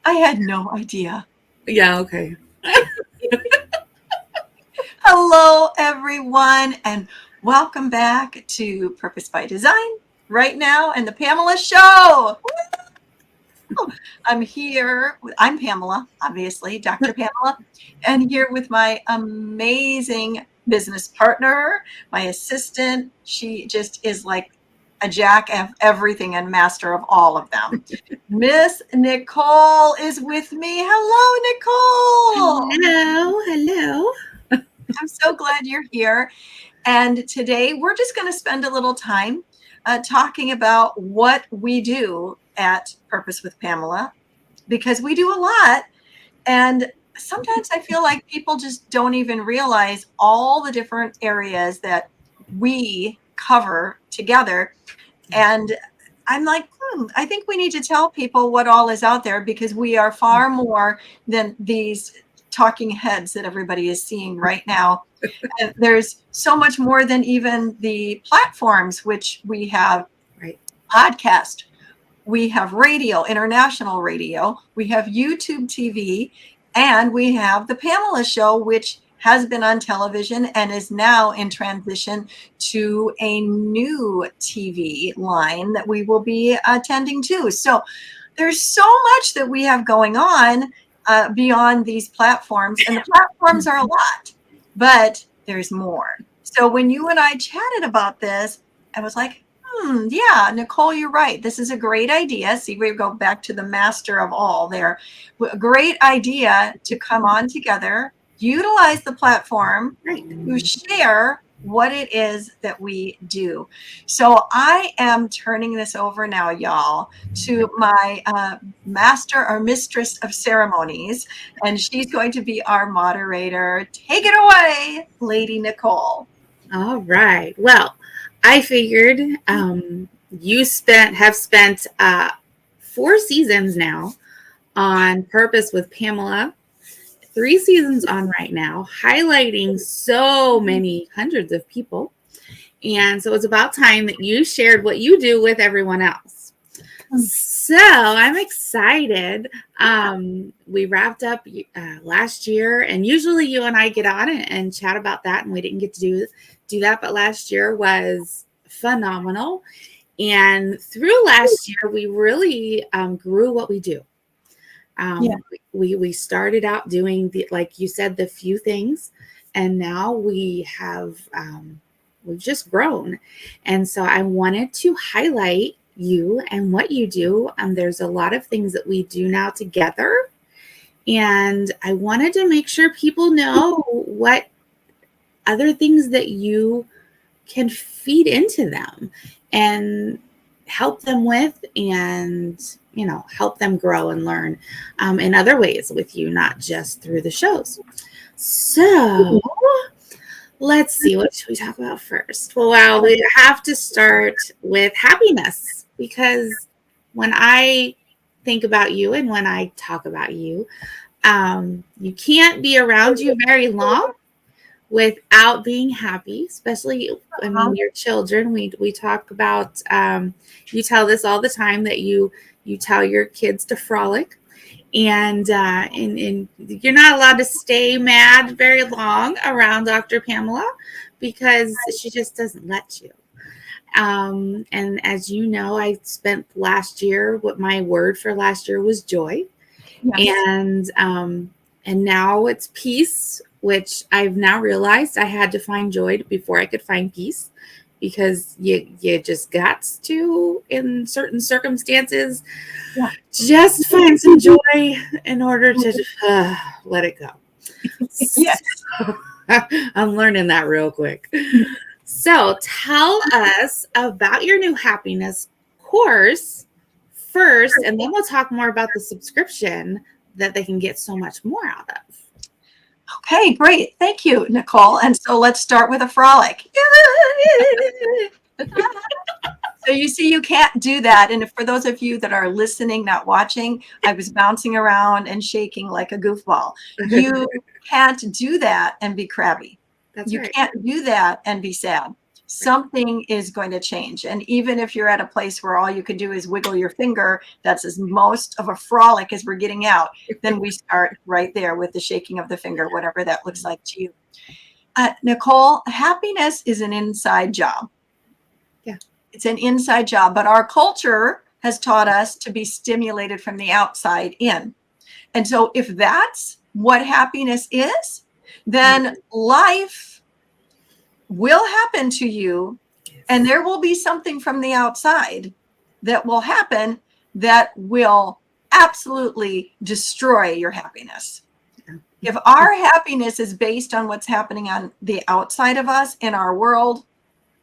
I had no idea. Yeah, okay. Hello, everyone, and welcome back to Purpose by Design right now and the Pamela Show. I'm Pamela, obviously, Dr. Pamela, and here with my amazing business partner, my assistant. She just is like a jack of everything and master of all of them. Miss Nichol is with me. Hello, Nichol. Hello, hello. I'm so glad you're here. And today we're just going to spend a little time talking about what we do at Purpose with Pamela, because we do a lot. And sometimes I feel like people just don't even realize all the different areas that we cover together. And I'm like, I think we need to tell people what all is out there, because we are far more than these talking heads that everybody is seeing right now. And there's so much more than even the platforms, which we have Right. podcast, we have radio, international radio, we have YouTube TV, and we have the Pamela Show, which has been on television and is now in transition to a new TV line that we will be attending to. So there's so much that we have going on beyond these platforms, and the platforms are a lot, but there's more. So when you and I chatted about this, I was like, yeah, Nichol, you're right. This is a great idea. See, we go back to the master of all there. A great idea to come on together, utilize the platform Right. to share what it is that we do. So I am turning this over now, y'all, to my master or mistress of ceremonies, and she's going to be our moderator. Take it away, Lady Nichol. All right. Well, I figured have spent 4 seasons now on Purpose with Pamela. 3 seasons on right now, highlighting so many hundreds of people. And so it's about time that you shared what you do with everyone else. So I'm excited. We wrapped up last year, and usually you and I get on and chat about that, and we didn't get to do that. But last year was phenomenal. And through last year, we really grew what we do. We started out doing like you said, the few things, and now we've just grown. And so I wanted to highlight you and what you do. There's a lot of things that we do now together, and I wanted to make sure people know what other things that you can feed into them and help them with, and help them grow and learn in other ways with you, not just through the shows. So let's see, what should we talk about first? Well, we have to start with happiness, because when I think about you and when I talk about you, you can't be around you very long without being happy, especially your children. We talk about, you tell this all the time, that you tell your kids to frolic, and you're not allowed to stay mad very long around Dr. Pamela, because she just doesn't let you. And as you know, I spent last year, what my word for last year was joy. Yes. And now it's peace, which I've now realized I had to find joy before I could find peace, because you just got to, in certain circumstances, just find some joy in order to let it go. Yes. So, I'm learning that real quick. So tell us about your new happiness course first, and then we'll talk more about the subscription that they can get so much more out of. Okay, great. Thank you, Nichol. And so let's start with a frolic. So you see, you can't do that. And for those of you that are listening, not watching, I was bouncing around and shaking like a goofball. You can't do that and be crabby. That's right. You can't do that and be sad. something is going to change. And even if you're at a place where all you can do is wiggle your finger, that's as most of a frolic as we're getting out, then we start right there with the shaking of the finger, whatever that looks like to you. Nichol, happiness is an inside job. Yeah. It's an inside job, but our culture has taught us to be stimulated from the outside in. And so if that's what happiness is, then life will happen to you, and there will be something from the outside that will happen that will absolutely destroy your happiness. If our happiness is based on what's happening on the outside of us in our world,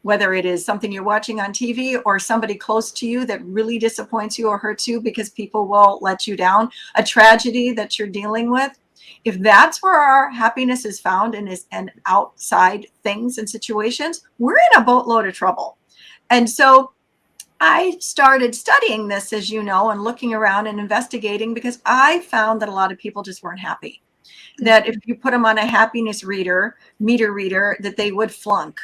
whether it is something you're watching on TV or somebody close to you that really disappoints you or hurts you because people will let you down, a tragedy that you're dealing with, if that's where our happiness is found and is and outside things and situations, we're in a boatload of trouble. And so I started studying this, as you know, and looking around and investigating because I found that a lot of people just weren't happy. That if you put them on a happiness meter reader, that they would flunk.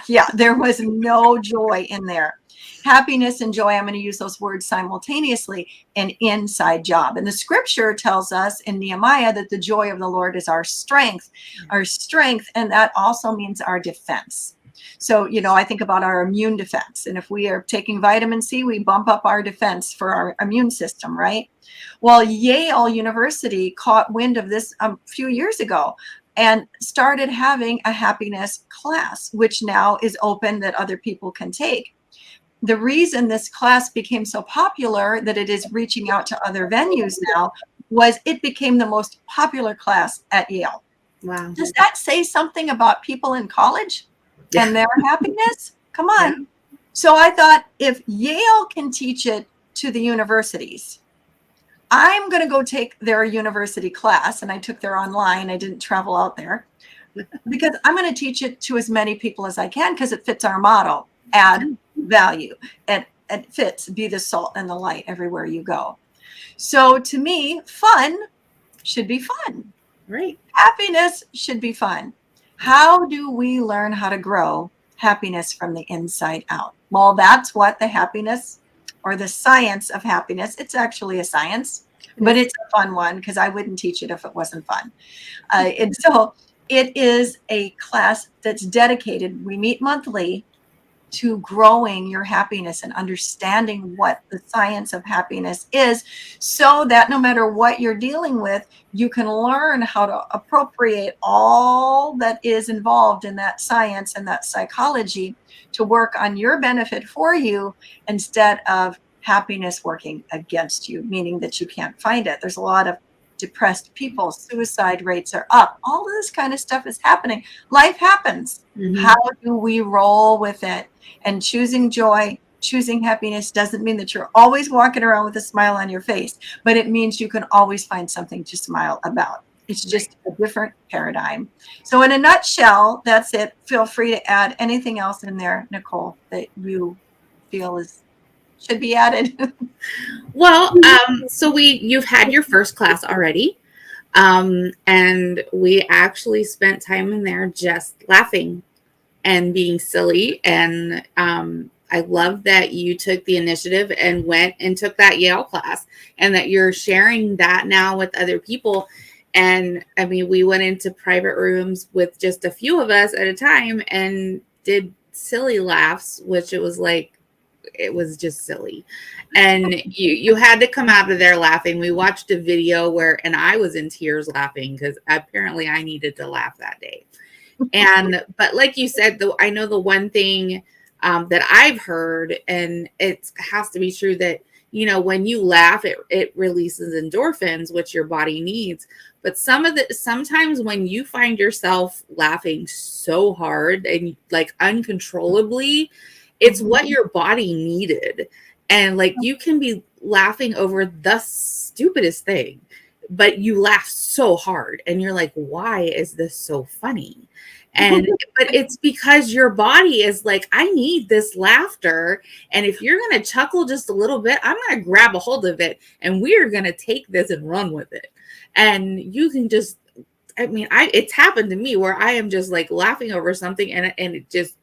Yeah, there was no joy in there. Happiness and joy, I'm going to use those words simultaneously, an inside job. And the scripture tells us in Nehemiah that the joy of the Lord is our strength, and that also means our defense. So, I think about our immune defense. And if we are taking vitamin C, we bump up our defense for our immune system, right? Well, Yale University caught wind of this a few years ago and started having a happiness class, which now is open that other people can take. The reason this class became so popular that it is reaching out to other venues now was it became the most popular class at Yale. Wow. Does that say something about people in college and their happiness? Come on. Yeah. So I thought, if Yale can teach it to the universities, I'm going to go take their university class. And I took their online. I didn't travel out there because I'm going to teach it to as many people as I can because it fits our motto: add value. And it fits, be the salt and the light everywhere you go. So to me, fun should be fun. Right. Happiness should be fun. How do we learn how to grow happiness from the inside out? Well, that's what the happiness or the science of happiness, it's actually a science, but it's a fun one because I wouldn't teach it if it wasn't fun. And so it is a class that's dedicated. We meet monthly to growing your happiness and understanding what the science of happiness is, so that no matter what you're dealing with, you can learn how to appropriate all that is involved in that science and that psychology to work on your benefit for you, instead of happiness working against you, meaning that you can't find it. There's a lot of depressed people, suicide rates are up, all of this kind of stuff is happening. Life happens. How do we roll with it? And choosing joy, choosing happiness doesn't mean that you're always walking around with a smile on your face, but it means you can always find something to smile about. It's just a different paradigm. So in a nutshell, that's it. Feel free to add anything else in there, Nichol, that you feel should be added. Well, so you've had your first class already. And we actually spent time in there just laughing and being silly. And I love that you took the initiative and went and took that Yale class, and that you're sharing that now with other people. And I mean, we went into private rooms with just a few of us at a time and did silly laughs, which it was just silly. And you had to come out of there laughing. We watched a video and I was in tears laughing because apparently I needed to laugh that day. But like you said, though, I know the one thing that I've heard, and it has to be true, that, when you laugh, it releases endorphins, which your body needs. But sometimes when you find yourself laughing so hard and like uncontrollably, it's what your body needed. And like, you can be laughing over the stupidest thing, but you laugh so hard and you're like, why is this so funny? But it's because your body is like, I need this laughter. And if you're going to chuckle just a little bit, I'm going to grab a hold of it and we're going to take this and run with it. And you can just, it's happened to me where I am just like laughing over something and it just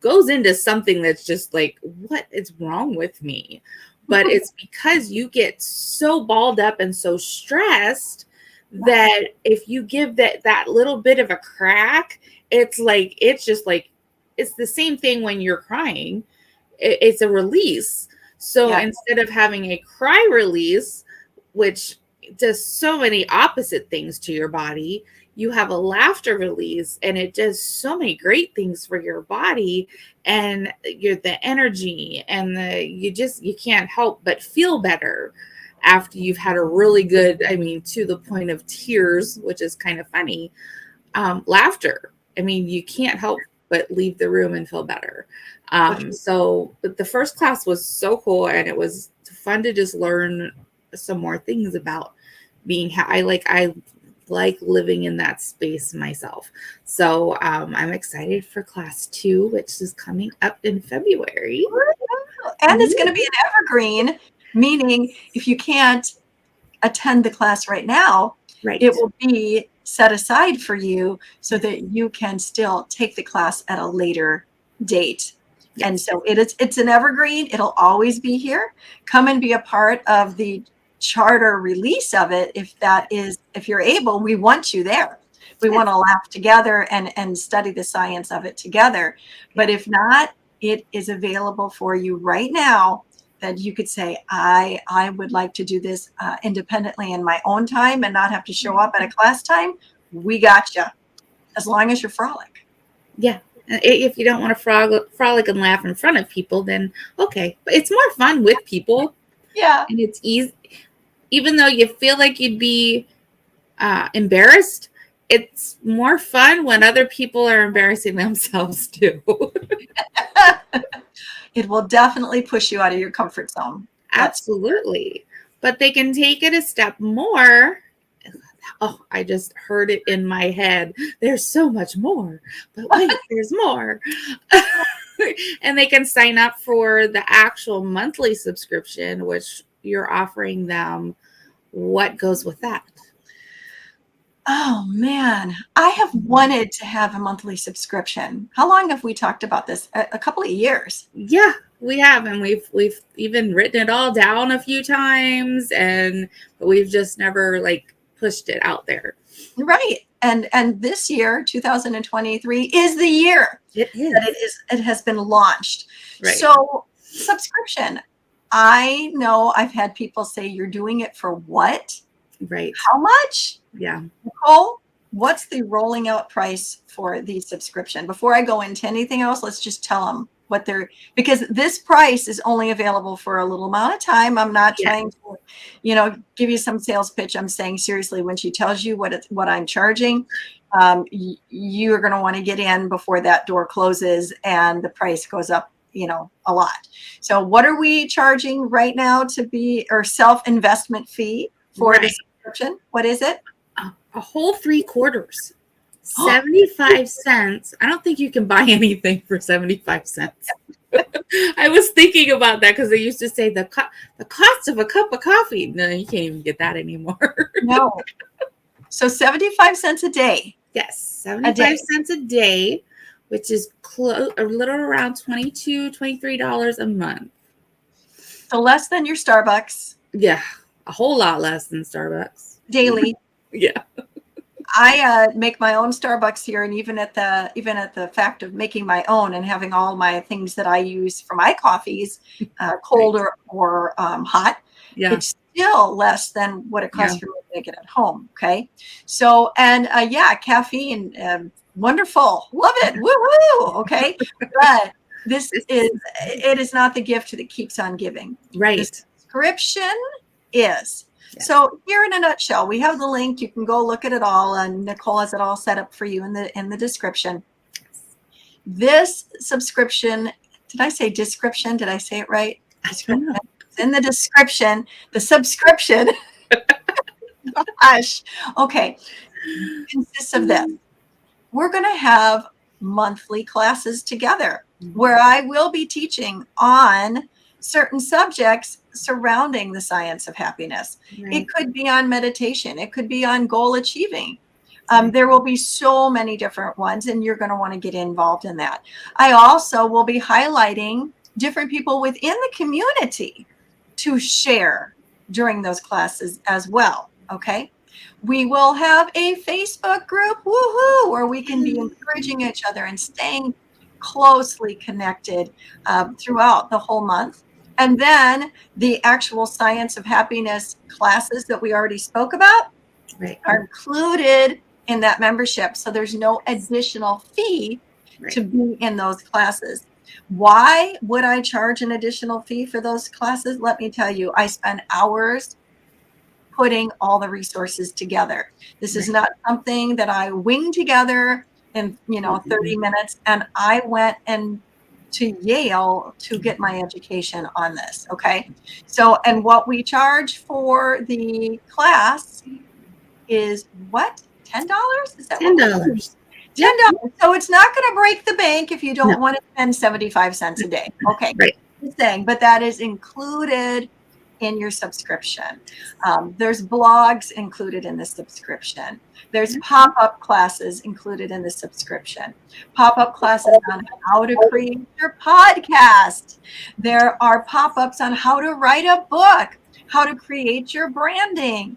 goes into something that's just like, what is wrong with me? But it's because you get so balled up and so stressed that if you give that little bit of a crack, it's just like, it's the same thing when you're crying. It's a release. So instead of having a cry release, which does so many opposite things to your body, you have a laughter release, and it does so many great things for your body and the energy, and you can't help but feel better after you've had a really good, I mean, to the point of tears, which is kind of funny, laughter. I mean, you can't help but leave the room and feel better. But the first class was so cool, and it was fun to just learn some more things about being I like living in that space myself. So I'm excited for class 2, which is coming up in February. And it's going to be an evergreen, meaning if you can't attend the class right now, it will be set aside for you so that you can still take the class at a later date. Yes. And so it's an evergreen. It'll always be here. Come and be a part of the charter release of it. If you're able, we want you there. We want to laugh together and study the science of it together. But if not, it is available for you right now, that you could say, I would like to do this independently in my own time and not have to show up at a class time. We got you, as long as you're frolic. Yeah. If you don't want to frolic and laugh in front of people, then okay. But it's more fun with people. Yeah. And it's easy. Even though you feel like you'd be embarrassed, it's more fun when other people are embarrassing themselves too. It will definitely push you out of your comfort zone. Absolutely. But they can take it a step more. Oh, I just heard it in my head. There's so much more. But wait, there's more. And they can sign up for the actual monthly subscription, which you're offering them. What goes with that? Oh, man. I have wanted to have a monthly subscription. How long have we talked about this? A couple of years. Yeah, we have. And we've even written it all down a few times, but we've just never pushed it out there. Right. And this year, 2023, is the year it is. That it has been launched. Right. So subscription. I know I've had people say, you're doing it for what? Right. How much? Yeah. Nichol, what's the rolling out price for the subscription? Before I go into anything else, let's just tell them because this price is only available for a little amount of time. I'm not trying to, give you some sales pitch. I'm saying seriously, when she tells you what I'm charging, you are going to want to get in before that door closes and the price goes up, a lot. So what are we charging right now or self-investment fee for the subscription? What is it? A whole 3/4. 75 cents. I don't think you can buy anything for 75 cents. I was thinking about that because they used to say the cost of a cup of coffee. No, you can't even get that anymore. No. So 75 cents a day. Yes, 75 cents a day, which is a little around $22-23 a month. So less than your Starbucks. Yeah, a whole lot less than Starbucks. Daily. Yeah. I make my own Starbucks here, and even at the fact of making my own and having all my things that I use for my coffees, cold or hot, it's still less than what it costs for me to make it at home. Okay, so caffeine, wonderful, love it, woo woo. Okay, but it is not the gift that keeps on giving. Right, the subscription is. Yeah. So here in a nutshell, we have the link. You can go look at it all, and Nichol has it all set up for you in the description. This subscription, did I say description? Did I say it right? Description. It's in the description. The subscription. Gosh. Okay. Consists of this. We're going to have monthly classes together where I will be teaching on certain subjects surrounding the science of happiness. Right. It could be on meditation. It could be on goal achieving. There will be so many different ones, and you're going to want to get involved in that. I also will be highlighting different people within the community to share during those classes as well. Okay. We will have a Facebook group, woohoo, where we can be encouraging each other and staying closely connected throughout the whole month. And then the actual Science of Happiness classes that we already spoke about are included in that membership. So there's no additional fee to be in those classes. Why would I charge an additional fee for those classes? Let me tell you, I spend hours putting all the resources together. This is not something that I wing together in 30 minutes. And I went to Yale to get my education on this. Okay. So, and what we charge for the class is what? $10? Is that $10? $10. So it's not going to break the bank if you don't want to spend 75 cents a day. Okay. Just saying, but that is included in your subscription. There's blogs included in the subscription. There's pop-up classes included in the subscription. Pop-up classes on how to create your podcast. There are pop-ups on how to write a book, how to create your branding,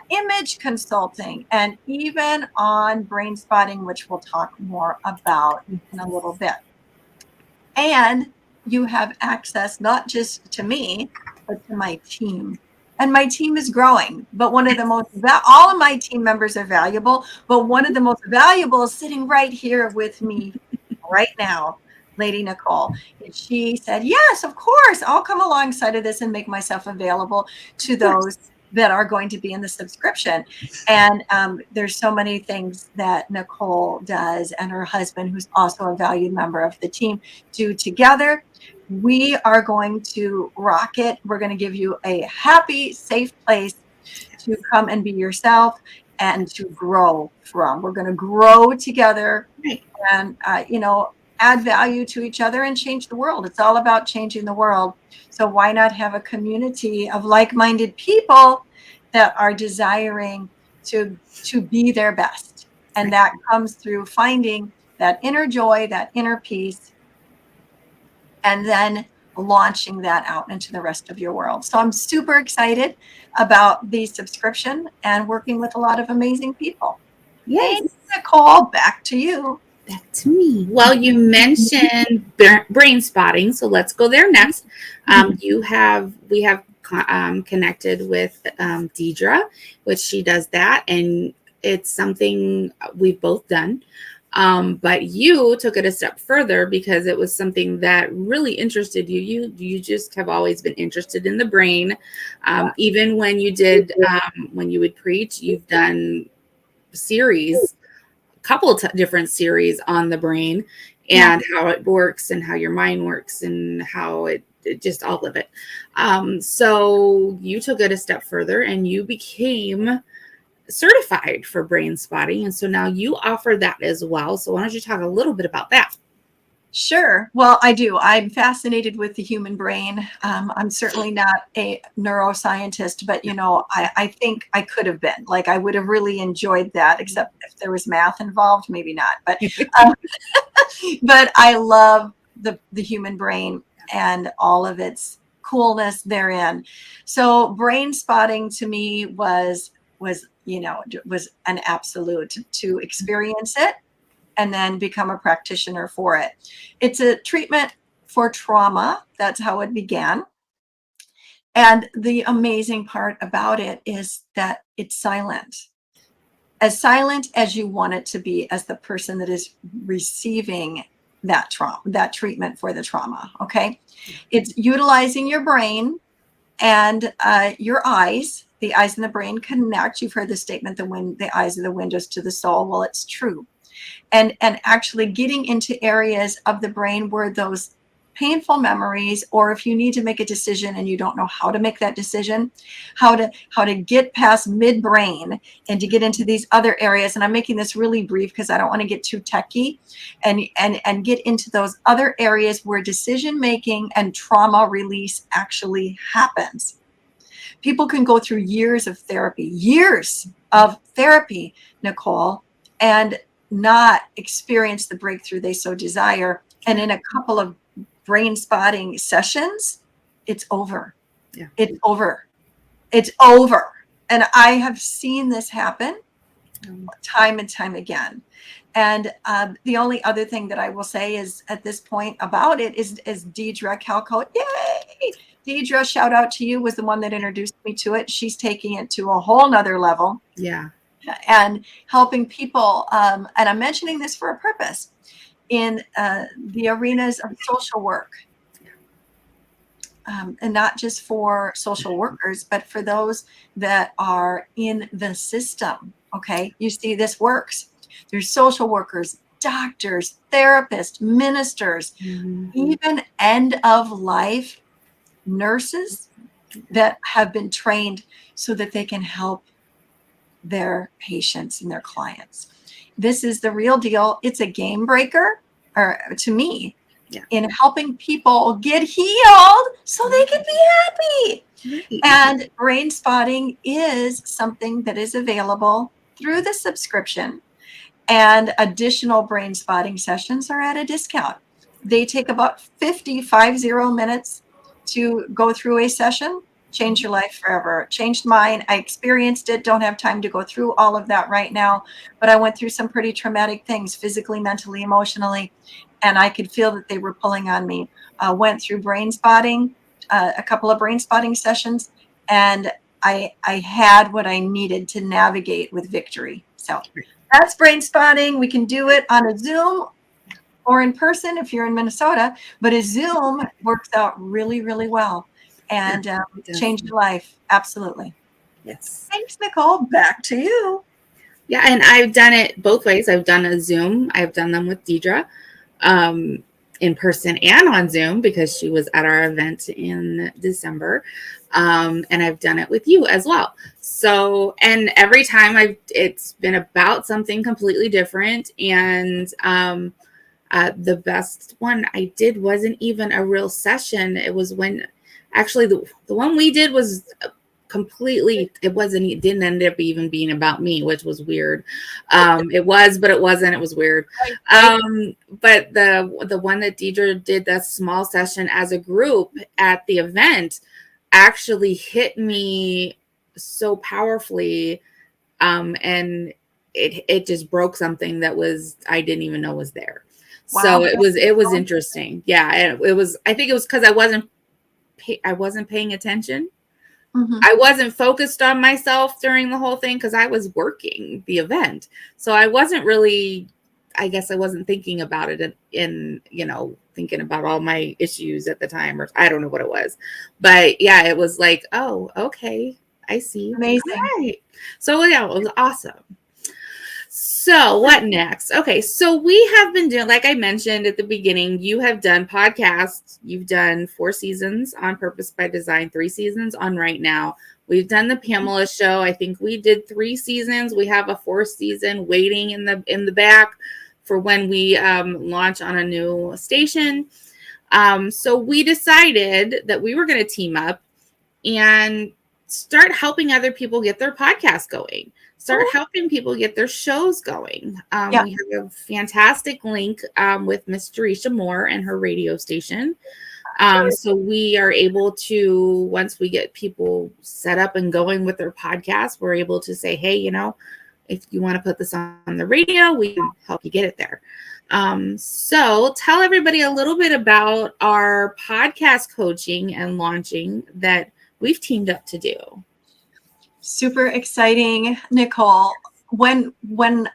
image consulting, and even on brain spotting, which we'll talk more about in a little bit. And you have access not just to me, but to my team. And my team is growing. But one of the most, all of my team members are valuable, but one of the most valuable is sitting right here with me right now, Lady Nichol. And she said, yes, of course, I'll come alongside of this and make myself available to those that are going to be in the subscription. And there's so many things that Nichol does and her husband, who's also a valued member of the team, do together. We are going to rock it. We're going to give you a happy, safe place to come and be yourself and to grow from. We're going to grow together and, add value to each other and change the world. It's all about changing the world. So why not have a community of like-minded people that are desiring to be their best? And that comes through finding that inner joy, that inner peace, and then launching that out into the rest of your world. So I'm super excited about the subscription and working with a lot of amazing people. Yes. Hey, Nichol, back to you. Back to me. Well, you mentioned brain spotting, so let's go there next. We have connected with Deidre, which she does that, and it's something we've both done. But you took it a step further because it was something that really interested you. You just have always been interested in the brain. Even when you did, when you would preach, you've done series, a couple of different series on the brain and how it works and how your mind works and how it just all of it. So you took it a step further and you became certified for brain spotting. And so now you offer that as well. So why don't you talk a little bit about that? Sure. Well, I do. I'm fascinated with the human brain. I'm certainly not a neuroscientist, but, I think I could have been. Like, I would have really enjoyed that, except if there was math involved, maybe not. But, but I love the human brain and all of its coolness therein. So brain spotting to me was an absolute to experience it and then become a practitioner for it. It's a treatment for trauma. That's how it began. And the amazing part about it is that it's silent as you want it to be as the person that is receiving that trauma, that treatment for the trauma. Okay. It's utilizing your brain and your eyes. The eyes and the brain connect. You've heard the statement, the eyes are the windows to the soul. Well, it's true. And actually getting into areas of the brain where those painful memories, or if you need to make a decision and you don't know how to make that decision, how to get past midbrain and to get into these other areas. And I'm making this really brief because I don't want to get too techy, and get into those other areas where decision making and trauma release actually happens. People can go through years of therapy, Nichol, and not experience the breakthrough they so desire. And in a couple of brain spotting sessions, it's over. Yeah. It's over. It's over. And I have seen this happen time and time again. And the only other thing that I will say is at this point about it is Deidre Calco. Yay! Deidre, shout out to you, was the one that introduced me to it. She's taking it to a whole nother level. Yeah. And helping people. And I'm mentioning this for a purpose in the arenas of social work. And not just for social workers, but for those that are in the system. Okay. You see, this works. There's social workers, doctors, therapists, ministers, even end of life nurses that have been trained so that they can help their patients and their clients. This is the real deal. It's a game breaker, or to me, in helping people get healed so they can be happy. And brain spotting is something that is available through the subscription, and additional brain spotting sessions are at a discount. They take about 50 minutes to go through a session. Change your life forever. Changed mine. I experienced it. Don't have time to go through all of that right now, but I went through some pretty traumatic things physically, mentally, emotionally, and I could feel that they were pulling on me. Went through brain spotting, a couple of brain spotting sessions, and I had what I needed to navigate with victory. So that's brain spotting. We can do it on a Zoom or in person if you're in Minnesota, but a Zoom works out really, really well and change your life. Absolutely. Yes. Thanks, Nicole. Back to you. Yeah, and I've done it both ways. I've done a Zoom. I've done them with Deidre in person and on Zoom because she was at our event in December. And I've done it with you as well. So, and every time it's been about something completely different. And the best one I did wasn't even a real session. It was when actually the one we did was completely, it didn't end up even being about me, which was weird. It was, but it wasn't. It was weird. But the one that Deidre did, that small session as a group at the event, actually hit me so powerfully, and it just broke something that I didn't even know was there. Wow. So it was interesting. Yeah, it was. I think it was because I wasn't paying attention. Mm-hmm. I wasn't focused on myself during the whole thing because I was working the event. So I wasn't really, I guess I wasn't thinking about it in thinking about all my issues at the time, or I don't know what it was. But yeah, it was like, oh, okay, I see. Amazing. Right. So yeah, it was awesome. So what next? Okay, so we have been doing, like I mentioned at the beginning, you have done podcasts. You've done 4 seasons on Purpose by Design, 3 seasons on Right Now. We've done the Pamela show. I think we did 3 seasons. We have a 4th season waiting in the back for when we launch on a new station. So we decided that we were going to team up and start helping other people get their podcast going. Start helping people get their shows going. We have a fantastic link with Miss Jerisha Moore and her radio station. So we are able to, once we get people set up and going with their podcast, we're able to say, hey, if you want to put this on the radio, we can help you get it there. So tell everybody a little bit about our podcast coaching and launching that we've teamed up to do. Super exciting, Nichol. When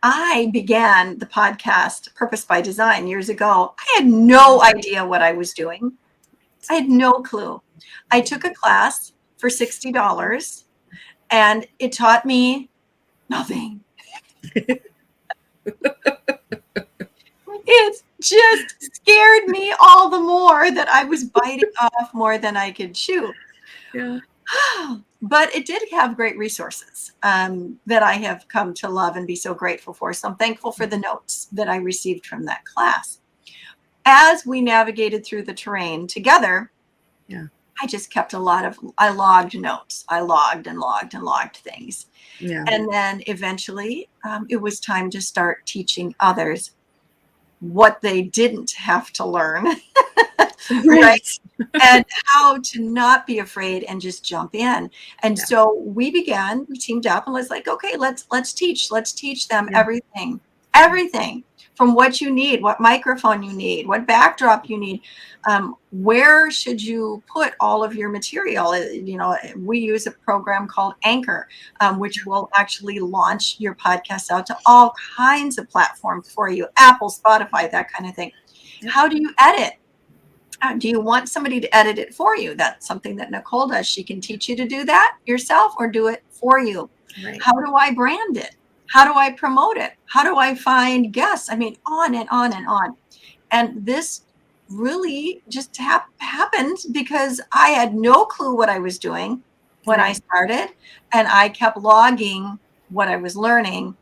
I began the podcast Purpose by Design years ago, I had no idea what I was doing. I had no clue. I took a class for $60 and it taught me nothing. It just scared me all the more that I was biting off more than I could chew. Yeah. But it did have great resources that I have come to love and be so grateful for. So I'm thankful for the notes that I received from that class. As we navigated through the terrain together, I just kept I logged notes. I logged and logged and logged things. Yeah. And then eventually it was time to start teaching others what they didn't have to learn. Right. Right. And how to not be afraid and just jump in. And Yeah. so we teamed up and was like, okay, let's teach them Yeah. everything from what you need, what microphone you need, what backdrop you need, where should you put all of your material. We use a program called Anchor, which will actually launch your podcast out to all kinds of platforms for you, Apple, Spotify, that kind of thing. Yep. How do you edit? Do you want somebody to edit it for you? That's something that Nichol does. She can teach you to do that yourself or do it for you. Right. How do I brand it? How do I promote it? How do I find guests? I mean, on and on and on. And this really just happened because I had no clue what I was doing when I started. And I kept logging what I was learning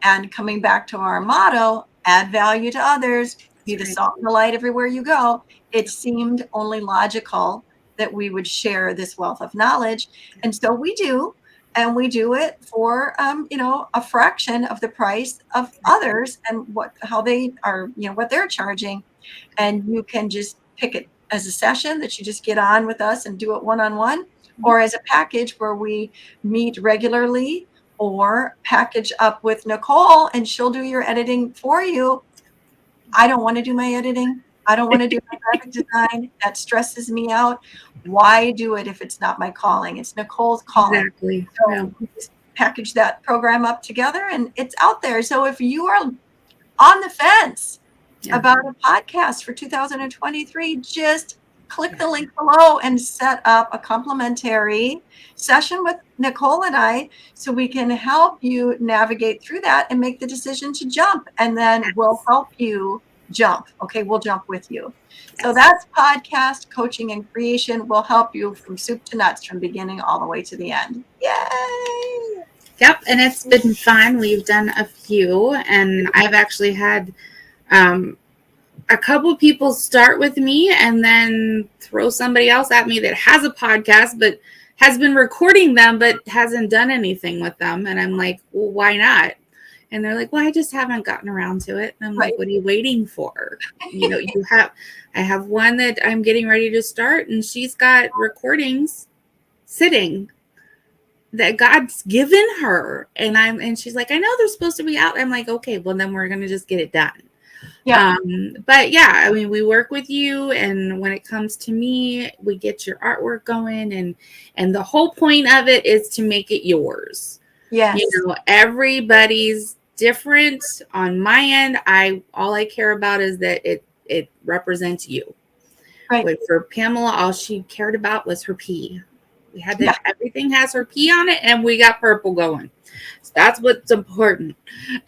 and coming back to our motto, add value to others, be the salt and the light everywhere you go. It seemed only logical that we would share this wealth of knowledge. And so we do. And we do it for, a fraction of the price of others and how they are, what they're charging. And you can just pick it as a session that you just get on with us and do it one-on-one, or as a package where we meet regularly, or package up with Nichol and she'll do your editing for you. I don't want to do my editing. I don't want to do my graphic design. That stresses me out. Why do it if it's not my calling? It's Nichol's calling. Exactly. So we just package that program up together and it's out there. So if you are on the fence about a podcast for 2023, just click the link below and set up a complimentary session with Nichol and I so we can help you navigate through that and make the decision to jump. And then we'll help you jump. Okay, we'll jump with you. So that's podcast coaching and creation. We'll help you from soup to nuts, from beginning all the way to the end. Yay! Yep, and it's been fun. We've done a few, and I've actually had a couple people start with me and then throw somebody else at me that has a podcast but has been recording them but hasn't done anything with them. And I'm like, well, why not? And they're like, well, I just haven't gotten around to it. And I'm like, what are you waiting for? I have one that I'm getting ready to start, and she's got recordings sitting that God's given her. And she's like, I know they're supposed to be out. I'm like, okay, well, then we're going to just get it done. Yeah. But yeah, I mean, we work with you, and when it comes to me, we get your artwork going, and the whole point of it is to make it yours. Yes. Everybody's different. On my end, all I care about is that it represents you. Right. But for Pamela, all she cared about was her P. We had that everything has her P on it, and we got purple going. So that's what's important.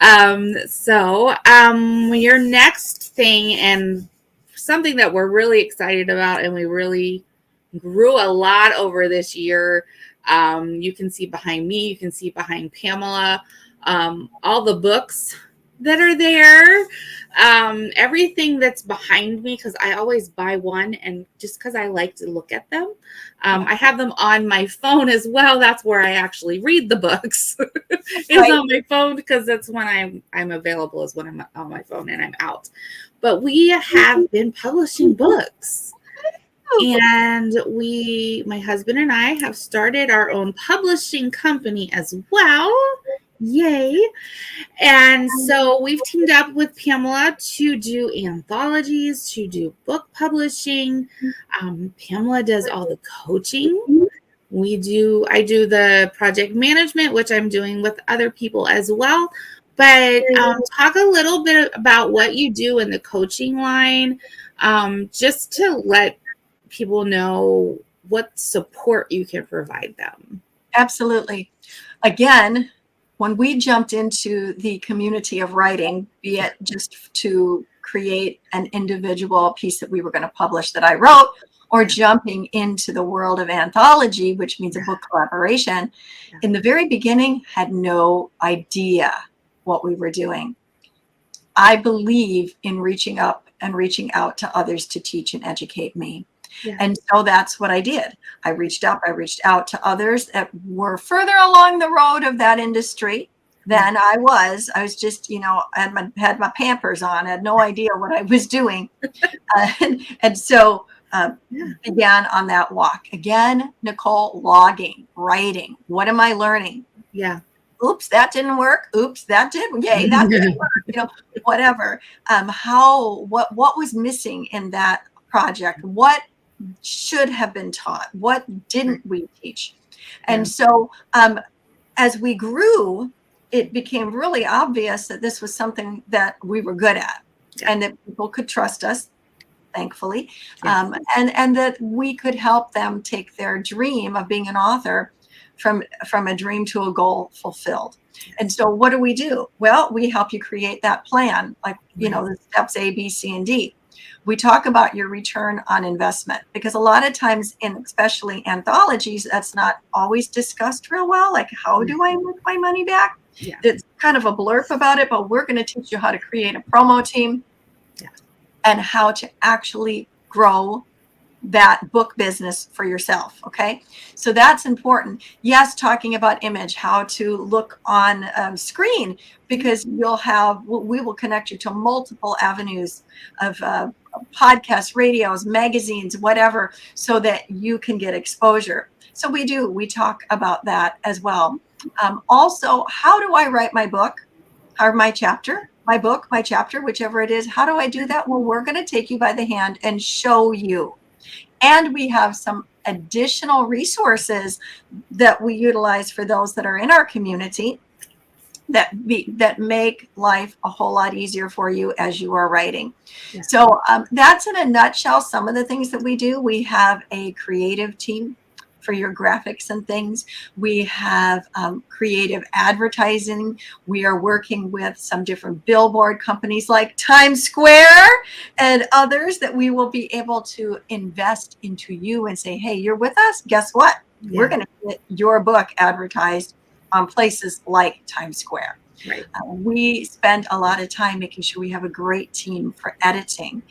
Your next thing, and something that we're really excited about, and we really grew a lot over this year. You can see behind me, you can see behind Pamela, all the books that are there, everything that's behind me, because I always buy one, and just because I like to look at them. I have them on my phone as well. That's where I actually read the books. It's on my phone because that's when I'm available, is when I'm on my phone and I'm out. But we have been publishing books. And my husband and I have started our own publishing company as well. Yay. And so we've teamed up with Pamela to do anthologies, to do book publishing. Pamela does all the coaching. I do the project management, which I'm doing with other people as well. But talk a little bit about what you do in the coaching line, just to let people know what support you can provide them. Absolutely. Again, when we jumped into the community of writing, be it just to create an individual piece that we were going to publish that I wrote, or jumping into the world of anthology, which means a book collaboration, in the very beginning, had no idea what we were doing. I believe in reaching up and reaching out to others to teach and educate me. Yeah. And so that's what I did. I reached out to others that were further along the road of that industry than I was. I was just, had my Pampers on, had no idea what I was doing. And so began on that walk. Again, Nichol, logging, writing. What am I learning? Yeah. Oops, that didn't work. Oops, that did. Yay, that didn't work. Whatever. What was missing in that project? What should have been taught? What didn't we teach? And so as we grew, it became really obvious that this was something that we were good at and that people could trust us, thankfully, and that we could help them take their dream of being an author from a dream to a goal fulfilled. And so what do? Well, we help you create that plan, like, the steps A, B, C, and D. We talk about your return on investment, because a lot of times in especially anthologies, that's not always discussed real well. Like, how do I make my money back? Yeah. It's kind of a blurb about it, but we're going to teach you how to create a promo team and how to actually grow that book business for yourself. Okay. So that's important. Yes. Talking about image, how to look on screen, because we will connect you to multiple avenues of podcasts, radios, magazines, whatever, so that you can get exposure. So we talk about that as well. Also, how do I write my book or my chapter? My book, my chapter, whichever it is. How do I do that? Well, we're going to take you by the hand and show you. And we have some additional resources that we utilize for those that are in our community that make life a whole lot easier for you as you are writing. Yeah. So that's in a nutshell some of the things that we do. We have a creative team for your graphics and things. We have creative advertising. We are working with some different billboard companies like Times Square and others that we will be able to invest into you and say, hey, you're with us. Guess what? Yeah. We're going to get your book advertised on places like Times Square. Right. We spend a lot of time making sure we have a great team for editing.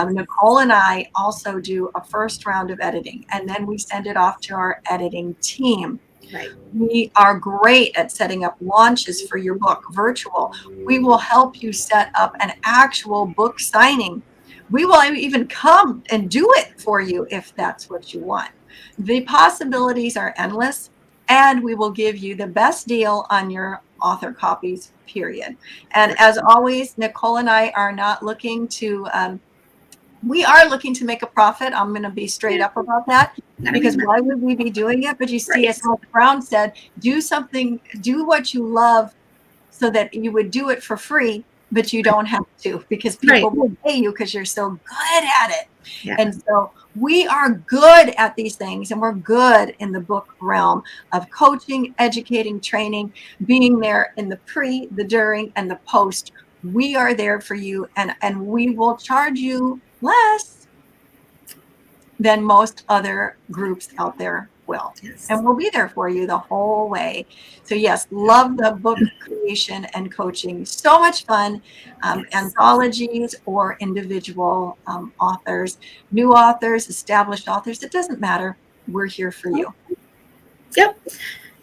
Nichol and I also do a first round of editing, and then we send it off to our editing team. Right. We are great at setting up launches for your book, virtual. We will help you set up an actual book signing. We will even come and do it for you if that's what you want. The possibilities are endless, and we will give you the best deal on your author copies, period. And as always, Nichol and I are not looking to, we are looking to make a profit. I'm going to be straight up about that, because why would we be doing it? But you see, as Mike Brown said, do what you love so that you would do it for free, but you don't have to, because people will pay you because you're so good at it. Yeah. And so we are good at these things, and we're good in the book realm of coaching, educating, training, being there in the pre, the during, and the post. We are there for you, and we will charge you less than most other groups out there will. Yes. And we'll be there for you the whole way. So yes, love the book creation and coaching. So much fun. Anthologies or individual authors, new authors, established authors, it doesn't matter. We're here for you. Yep.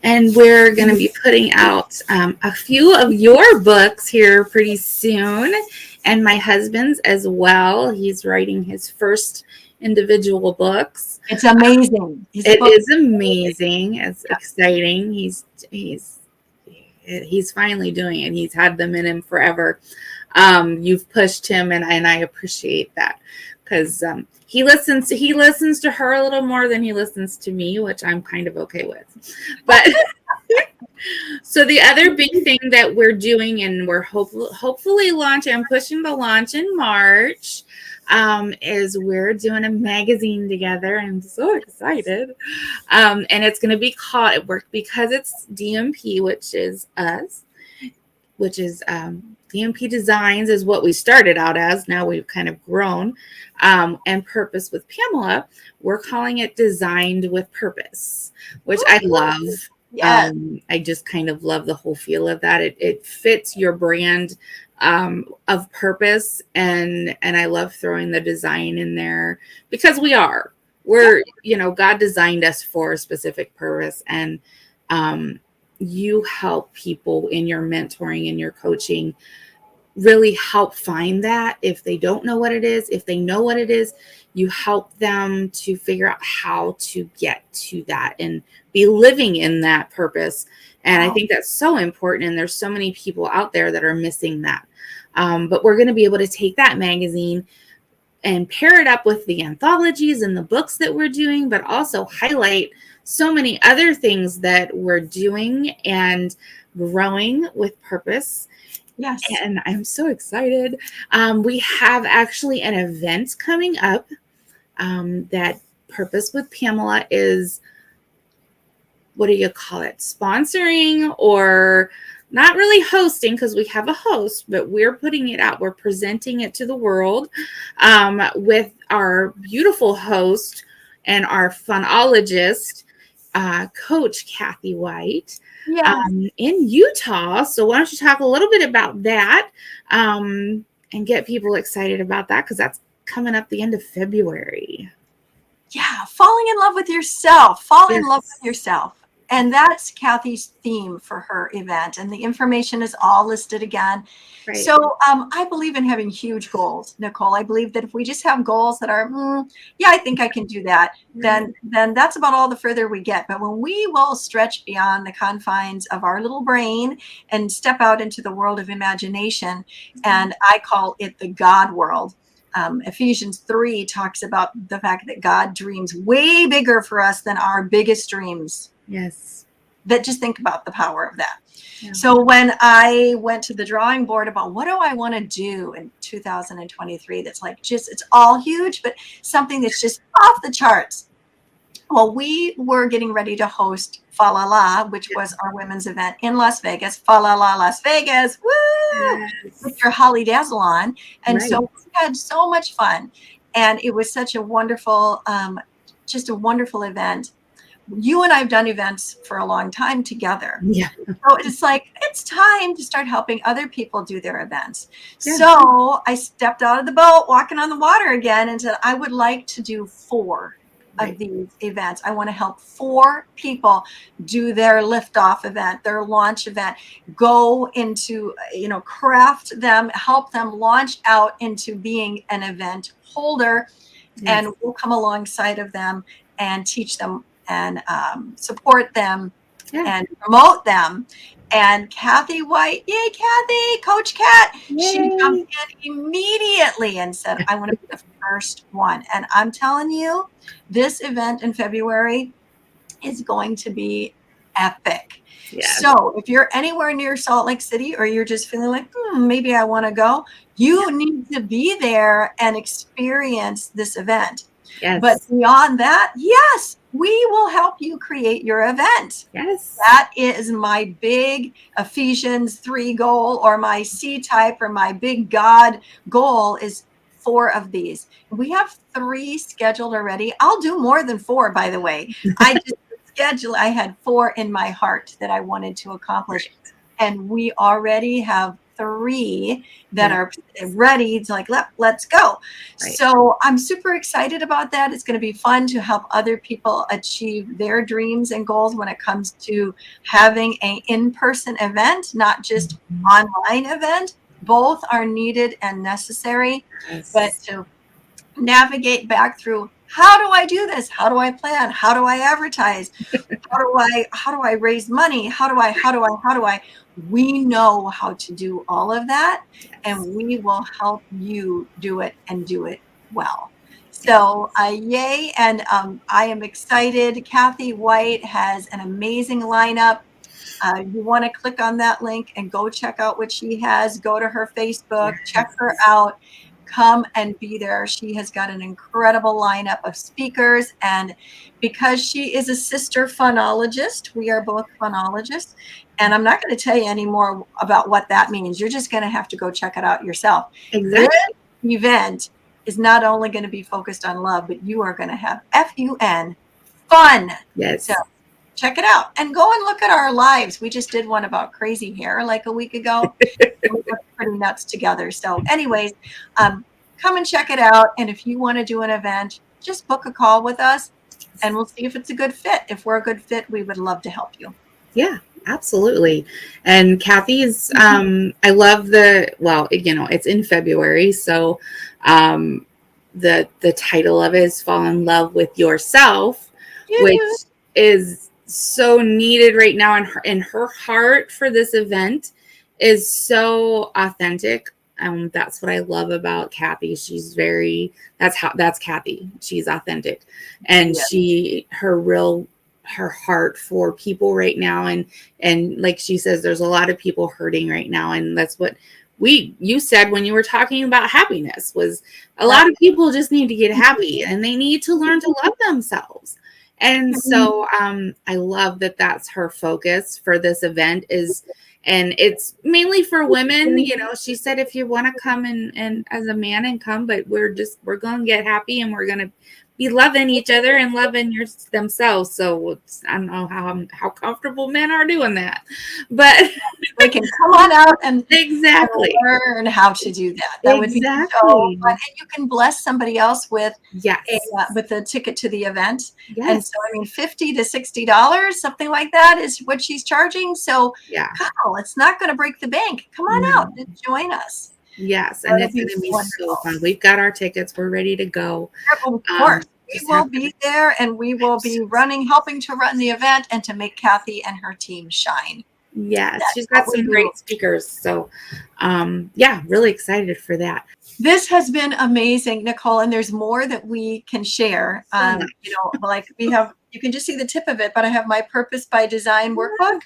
And we're going to be putting out a few of your books here pretty soon, and my husband's as well. He's writing his first individual books. It's amazing. It is amazing. It's exciting. He's finally doing it. He's had them in him forever. You've pushed him, and I appreciate that, because he listens to her a little more than he listens to me, which I'm kind of okay with. But so the other big thing that we're doing, and we're hopefully launching, I'm pushing the launch in March, is we're doing a magazine together. I'm so excited. And it's going to be called, because it's DMP, which is us, which is DMP Designs is what we started out as. Now we've kind of grown. And Purpose with Pamela, we're calling it Designed with Purpose, which I love. Yes. I just kind of love the whole feel of that. It fits your brand of purpose, and I love throwing the design in there, because we are. we're, God designed us for a specific purpose. And you help people in your mentoring and your coaching really help find that. If they don't know what it is, if they know what it is, you help them to figure out how to get to that and be living in that purpose. And I think that's so important. And there's so many people out there that are missing that. But we're going to be able to take that magazine and pair it up with the anthologies and the books that we're doing, but also highlight so many other things that we're doing and growing with purpose. Yes. And I'm so excited. We have actually an event coming up that Purpose with Pamela is, what do you call it? Sponsoring, or not really hosting, because we have a host, but we're putting it out. We're presenting it to the world with our beautiful host and our funologist, Coach Kathy White. Yes. In Utah. So why don't you talk a little bit about that and get people excited about that, because that's coming up the end of February. Yeah, falling in love with yourself. Fall in love with yourself. And that's Kathy's theme for her event. And the information is all listed again. Right. So I believe in having huge goals, Nichol. I believe that if we just have goals that are, I think I can do that, then that's about all the further we get. But when we will stretch beyond the confines of our little brain and step out into the world of imagination, and I call it the God world. Ephesians 3 talks about the fact that God dreams way bigger for us than our biggest dreams. Yes. But just think about the power of that. Yeah. So when I went to the drawing board about what do I want to do in 2023, that's like it's all huge, but something that's just off the charts. Well, we were getting ready to host Fa La La, which was our women's event in Las Vegas. Fa La La Las Vegas, woo! Yes. With your Holly Dazzle on. And so we had so much fun. And it was such a wonderful, just a wonderful event. You and I have done events for a long time together. Yeah. So it's like, it's time to start helping other people do their events. Yeah. So I stepped out of the boat, walking on the water again, and said, I would like to do 4 of these events. I want to help 4 people do their liftoff event, their launch event, go into, craft them, help them launch out into being an event holder. Yes. And we'll come alongside of them and teach them and support them and promote them. And Kathy White, yay, Kathy, Coach Kat, she jumped in immediately and said, I want to be the first one. And I'm telling you, this event in February is going to be epic. Yes. So if you're anywhere near Salt Lake City, or you're just feeling like, maybe I want to go, you need to be there and experience this event. Yes. But beyond that, yes, we will help you create your event. Yes. That is my big Ephesians 3 goal, or my C type, or my big God goal is 4 of these. We have 3 scheduled already. I'll do more than 4, by the way. I had 4 in my heart that I wanted to accomplish. And we already have 3 that are ready to let's go. Right. So I'm super excited about that. It's going to be fun to help other people achieve their dreams and goals when it comes to having an in-person event, not just online event. Both are needed and necessary. Yes. But to navigate back through, how do I do this? How do I plan? How do I advertise? How do I raise money? How do I? We know how to do all of that, and we will help you do it and do it well. So yay. And I am excited. Kathy White has an amazing lineup. You want to click on that link and go check out what she has. Go to her Facebook, check her out. Come and be there. She has got an incredible lineup of speakers. And because she is a sister phonologist, we are both phonologists. And I'm not going to tell you any more about what that means. You're just going to have to go check it out yourself. Exactly. This event is not only going to be focused on love, but you are going to have FUN, fun. Yes. So check it out and go and look at our lives. We just did one about crazy hair like a week ago. We were pretty nuts together. So anyways, come and check it out. And if you want to do an event, just book a call with us and we'll see if it's a good fit. If we're a good fit, we would love to help you. Yeah, absolutely. And Kathy's, I love it's in February. So the title of it is Fall in Love with Yourself, which is so needed right now. And her heart for this event is so authentic. That's what I love about Kathy. That's Kathy. She's authentic, and her heart for people right now, and like she says, there's a lot of people hurting right now, and that's what you said when you were talking about happiness, was a lot of people just need to get happy and they need to learn to love themselves. And so I love that that's her focus for this event and it's mainly for women. She said, if you want to come and as a man and come, but we're going to get happy and we're going to be loving each other and loving themselves. So I don't know how comfortable men are doing that, but they can come on out and exactly learn how to do that. That would be so fun. And you can bless somebody else with with a ticket to the event. Yes. And so, I mean, $50 to $60, something like that is what she's charging. So, Kyle, it's not going to break the bank. Come on out and join us. Yes, and it's going to be so fun. We've got our tickets. We're ready to go. Of course. We will be there, and we will be helping to run the event and to make Kathy and her team shine. Yes, she's got some great speakers. So, really excited for that. This has been amazing, Nichol, and there's more that we can share. You can just see the tip of it, but I have my Purpose by Design workbook,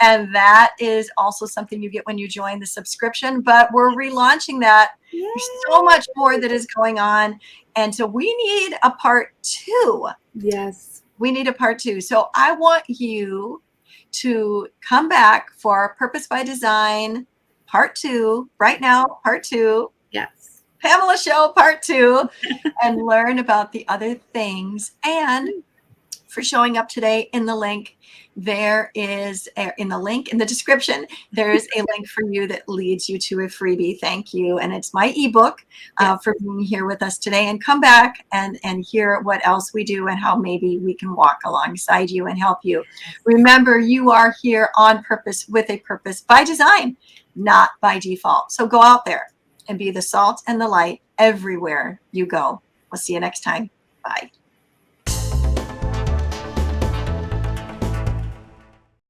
and that is also something you get when you join the subscription, but we're relaunching that. Yay. There's so much more that is going on, and so we need a part 2. Yes. We need a part 2. So I want you to come back for Purpose by Design part 2, right now, part 2. Yes. Pamela Show part 2, and learn about the other things. And for showing up today, in the link, there is in the description, there is a link for you that leads you to a freebie. Thank you. And it's my ebook for being here with us today. And come back and hear what else we do and how maybe we can walk alongside you and help you. Remember, you are here on purpose with a purpose by design, not by default. So go out there and be the salt and the light everywhere you go. We'll see you next time. Bye.